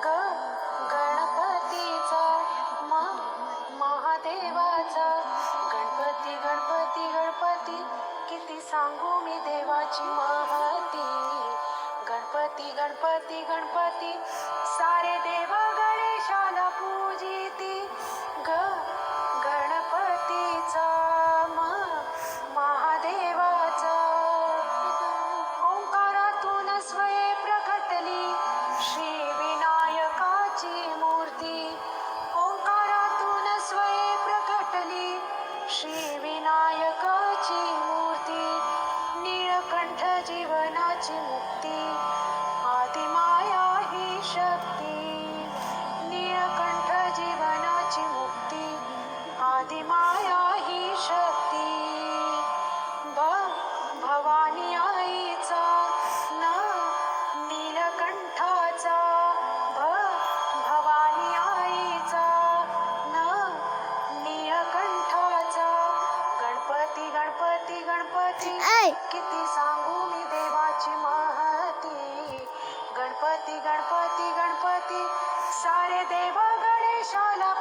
ग गणपतीचा महादेवाचा गणपती गणपती गणपती किती सांगू मी देवाची महती. गणपती गणपती गणपती सारे देव गणेशाला पूजिती. गणपतीचा महादेवाचा ओंकारातून स्वये प्रकटली श्री विनायकाची मूर्ती. ओंकारातून स्वये प्रकटली श्री विनायकाची मूर्ती. नीळकंठ जीवनाची मुक्ती आदिमाया ही शक्ती. नीळकंठ जीवनाची मुक्ती आदिमाया ही शक्ती. भवानी आईचा नीलकंठाचा भवानी आईचा नीलकंठाचा. गणपती गणपती गणपती किती सांगू मी देवाची महती. गणपती गणपती गणपती सारे देव गणेशाला